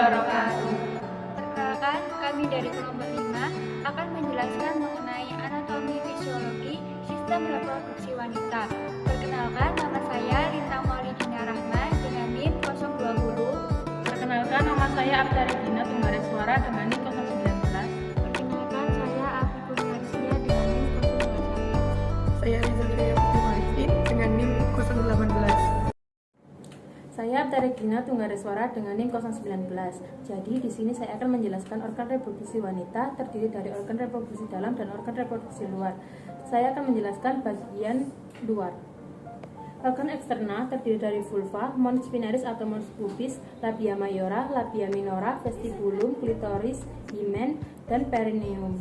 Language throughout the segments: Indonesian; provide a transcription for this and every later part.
wabarakatuh. Perkenalkan, kami dari kelompok 5 akan menjelaskan mengenai anatomi fisiologi sistem reproduksi wanita. Perkenalkan, nama saya Lintang Maulidina Rahma dengan NIM 020. Perkenalkan, nama saya Abda Regina Tunggareswara dengan NIM 019. Perkenalkan, saya Afi Kurniarsia dengan NIM 021. Saya Riza Dria Putri Marifin dengan NIM 018. Saya Abda Regina Tunggareswara dengan NIM 019. Jadi di sini saya akan menjelaskan organ reproduksi wanita terdiri dari organ reproduksi dalam dan organ reproduksi luar. Saya akan menjelaskan bagian luar. Organ eksternal terdiri dari vulva, mons spinalis atau mons pubis, labia mayora, labia minora, vestibulum, klitoris, himen, dan perineum.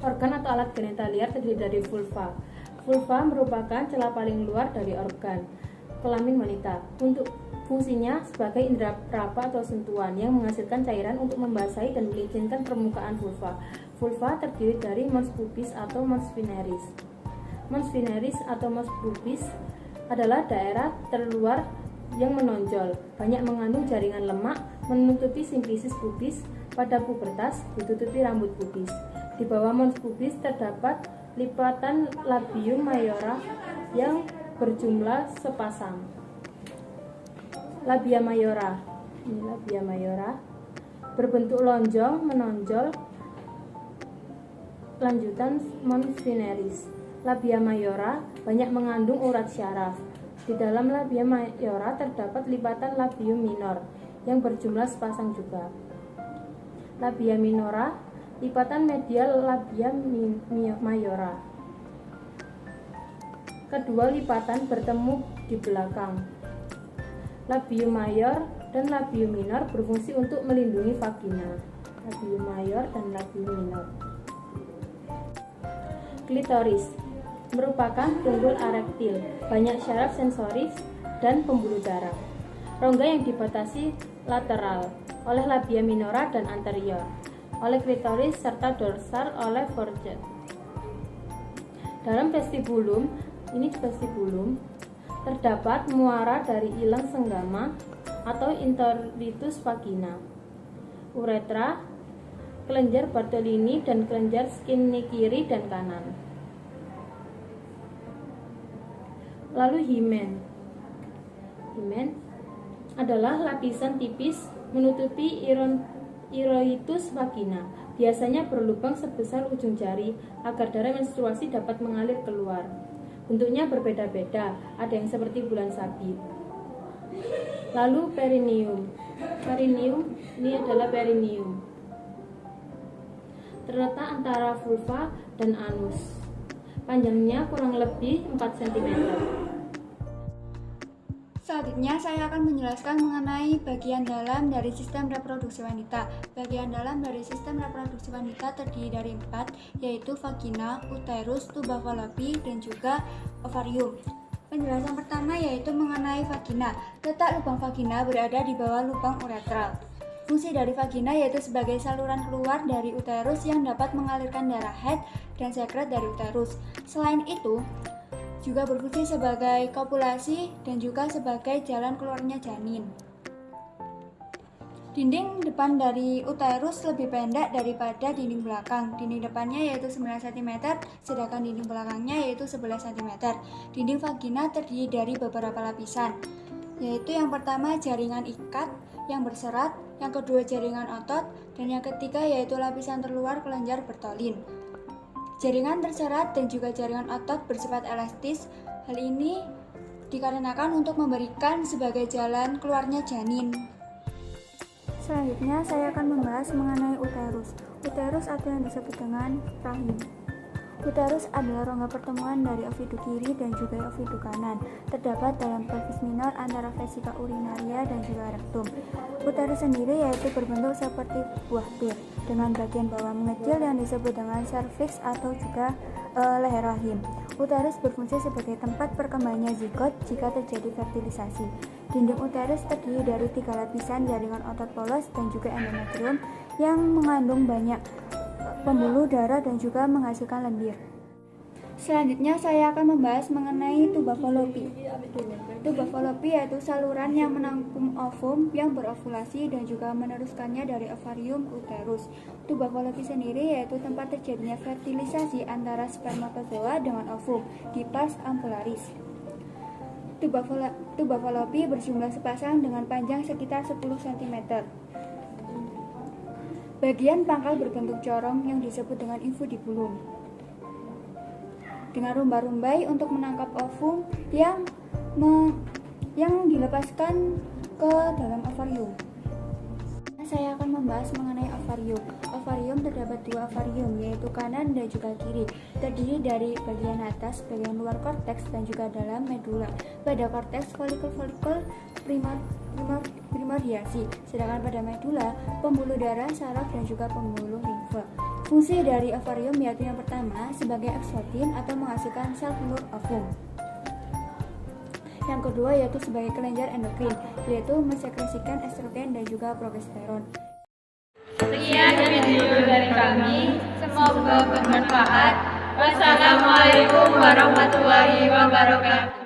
Organ atau alat genital liar terdiri dari vulva. Vulva merupakan celah paling luar dari organ kelamin wanita. Untuk fungsinya sebagai indera peraba atau sentuhan yang menghasilkan cairan untuk membasahi dan melicinkan permukaan vulva. Vulva terdiri dari mons pubis atau mons spinalis. Mons spinalis atau mons pubis adalah daerah terluar yang menonjol, banyak mengandung jaringan lemak, menutupi simplicis pubis, pada pubertas ditutupi rambut pubis. Di bawah mons pubis terdapat lipatan labium mayora yang berjumlah sepasang. Labia mayora, ini labia mayora, berbentuk lonjong menonjol, lanjutan mons spinalis. Labia mayora banyak mengandung urat syaraf. Di dalam labia mayora terdapat lipatan labium minor yang berjumlah sepasang juga. Labia minora, lipatan medial labia mayora. Kedua lipatan bertemu di belakang. Labium mayor dan labium minor berfungsi untuk melindungi vagina. Labium mayor dan labium minor. Klitoris merupakan tunggul erektil, banyak syaraf sensoris dan pembuluh darah. Rongga yang dibatasi lateral oleh labia minora dan anterior oleh klitoris serta dorsal oleh foregut. Dalam vestibulum, ini vestibulum, terdapat muara dari ilang senggama atau introitus vagina, uretra, kelenjar Bartolini dan kelenjar Skinny kiri dan kanan. Lalu himen. Himen adalah lapisan tipis menutupi introitus vagina, biasanya berlubang sebesar ujung jari agar darah menstruasi dapat mengalir keluar. Bentuknya berbeda-beda, ada yang seperti bulan sabit. Lalu perineum. Perineum, ini adalah perineum, terletak antara vulva dan anus. Panjangnya kurang lebih 4 cm. Selanjutnya saya akan menjelaskan mengenai bagian dalam dari sistem reproduksi wanita. Bagian dalam dari sistem reproduksi wanita terdiri dari 4, yaitu vagina, uterus, tuba fallopi, dan juga ovarium. Penjelasan pertama yaitu mengenai vagina. Letak lubang vagina berada di bawah lubang uretral. Fungsi dari vagina yaitu sebagai saluran keluar dari uterus yang dapat mengalirkan darah haid dan sekret dari uterus. Selain itu, juga berfungsi sebagai kopulasi dan juga sebagai jalan keluarnya janin. Dinding depan dari uterus lebih pendek daripada dinding belakang. Dinding depannya yaitu 9 cm, sedangkan dinding belakangnya yaitu 11 cm. Dinding vagina terdiri dari beberapa lapisan, yaitu yang pertama jaringan ikat yang berserat, yang kedua jaringan otot, dan yang ketiga yaitu lapisan terluar kelenjar Bartholin. Jaringan terserat dan juga jaringan otot bersifat elastis. Hal ini dikarenakan untuk memberikan sebagai jalan keluarnya janin. Selanjutnya saya akan membahas mengenai uterus. Uterus atau yang disebut dengan rahim. Uterus adalah rongga pertemuan dari ovidu kiri dan juga ovidu kanan. Terdapat dalam pelvis minor antara vesika urinaria dan juga rektum. Uterus sendiri yaitu berbentuk seperti buah pir dengan bagian bawah mengecil yang disebut dengan serviks atau juga leher rahim. Uterus berfungsi sebagai tempat perkembangannya zigot jika terjadi fertilisasi. Dinding uterus terdiri dari 3 lapisan jaringan otot polos dan juga endometrium yang mengandung banyak pembuluh darah dan juga menghasilkan lendir. Selanjutnya saya akan membahas mengenai tuba Fallopi. Tuba Fallopi yaitu saluran yang menampung ovum yang berovulasi dan juga meneruskannya dari ovarium ke uterus. Tuba Fallopi sendiri yaitu tempat terjadinya fertilisasi antara spermatozoa dengan ovum di pars ampularis. Tuba Fallopi berjumlah sepasang dengan panjang sekitar 10 cm. Bagian pangkal berbentuk corong yang disebut dengan infundibulum, dengan rumbai-rumbai untuk menangkap ovum yang dilepaskan ke dalam ovarium. Saya akan membahas mengenai ovarium. Ovarium terdapat dua ovarium, yaitu kanan dan juga kiri, terdiri dari bagian atas, bagian luar korteks, dan juga dalam medula. Pada korteks, folikel-folikel primordiasi, sedangkan pada medula, pembuluh darah, saraf, dan juga pembuluh limfe. Fungsi dari ovarium yaitu yang pertama sebagai eksotin atau menghasilkan sel telur ovum. Yang kedua yaitu sebagai kelenjar endokrin, yaitu mensekresikan estrogen dan juga progesteron. Sekian video dari kami, semoga bermanfaat. Wassalamualaikum warahmatullahi wabarakatuh.